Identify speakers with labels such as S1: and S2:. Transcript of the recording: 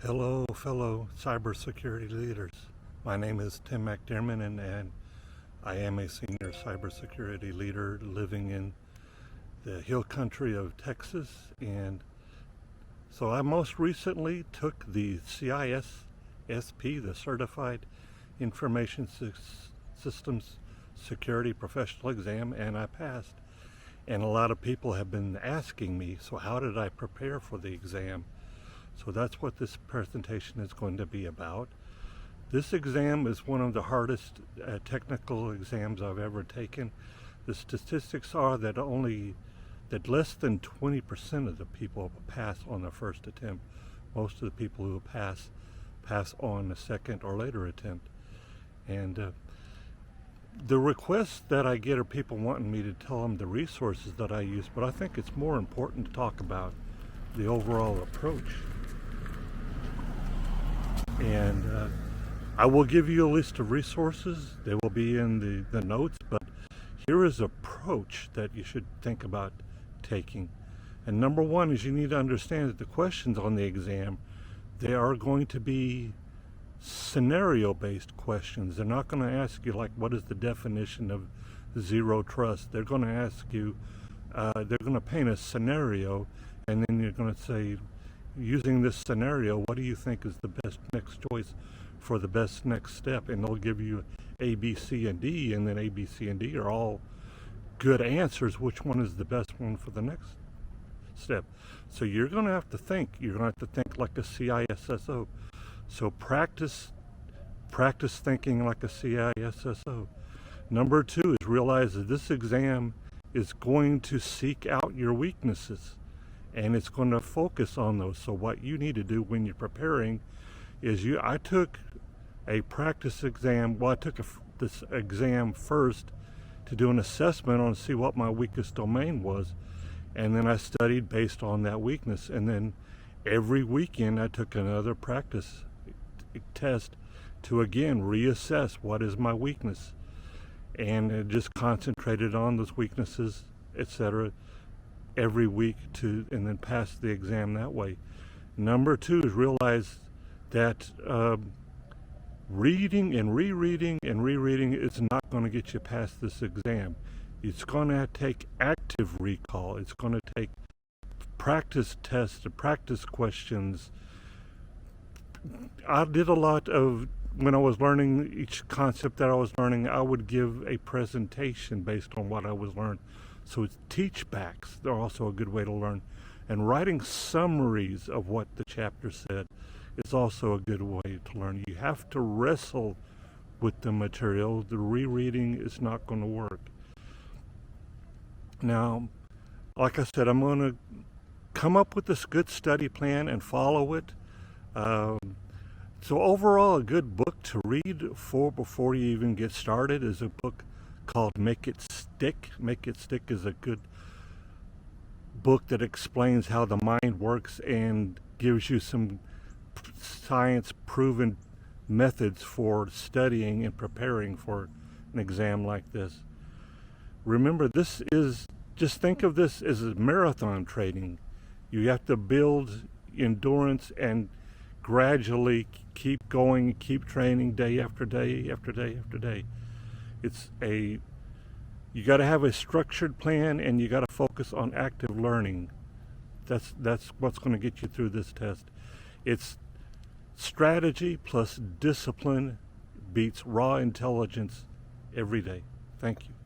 S1: Hello, fellow cybersecurity leaders. My name is Tim McDermott, and I am a senior cybersecurity leader living in the hill country of Texas. And so I most recently took the CISSP, the Certified Information Systems Security Professional Exam, and I passed. And a lot of people have been asking me, so how did I prepare for the exam? So that's what this presentation is going to be about. This exam is one of the hardest technical exams I've ever taken. The statistics are that less than 20% of the people pass on the first attempt. Most of the people who pass on the second or later attempt. And the requests that I get are people wanting me to tell them the resources that I use, but I think it's more important to talk about the overall approach. And I will give you a list of resources. They will be in the notes, but here is an approach that you should think about taking. And number one is you need to understand that the questions on the exam, they are going to be scenario-based questions. They're not going to ask you like, what is the definition of zero trust? They're going to ask you, they're going to paint a scenario, and then you're going to say, using this scenario, what do you think is the best next choice for the best next step? And they'll give you A, B, C, and D, and then A, B, C, and D are all good answers. Which one is the best one for the next step? So you're going to have to think. You're going to have to think like a CISSO. So practice thinking like a CISSO. Number two is realize that this exam is going to seek out your weaknesses, and it's going to focus on those. So what you need to do when you're preparing is I took a practice exam. Well, I took this exam first to do an assessment on see what my weakest domain was, and then I studied based on that weakness. And then every weekend I took another practice test to again reassess what is my weakness, and it just concentrated on those weaknesses, etc., every week and then pass the exam that way. Number two is realize that reading and rereading is not going to get you past this exam. It's going to take active recall. It's going to take practice tests, practice questions. I did a lot of, when I was learning each concept that I was learning, I would give a presentation based on what I was learning. So it's teach backs. They're also a good way to learn. And writing summaries of what the chapter said is also a good way to learn. You have to wrestle with the material. The rereading is not going to work. Now, like I said, I'm going to come up with this good study plan and follow it. So overall, a good book to read before you even get started is a book called Make It Stick. Make It Stick is a good book that explains how the mind works and gives you some science-proven methods for studying and preparing for an exam like this. Remember, just think of this as a marathon training. You have to build endurance and gradually keep going, keep training day after day after day after day. You got to have a structured plan, and you got to focus on active learning. That's what's going to get you through this test. It's strategy plus discipline beats raw intelligence every day. Thank you.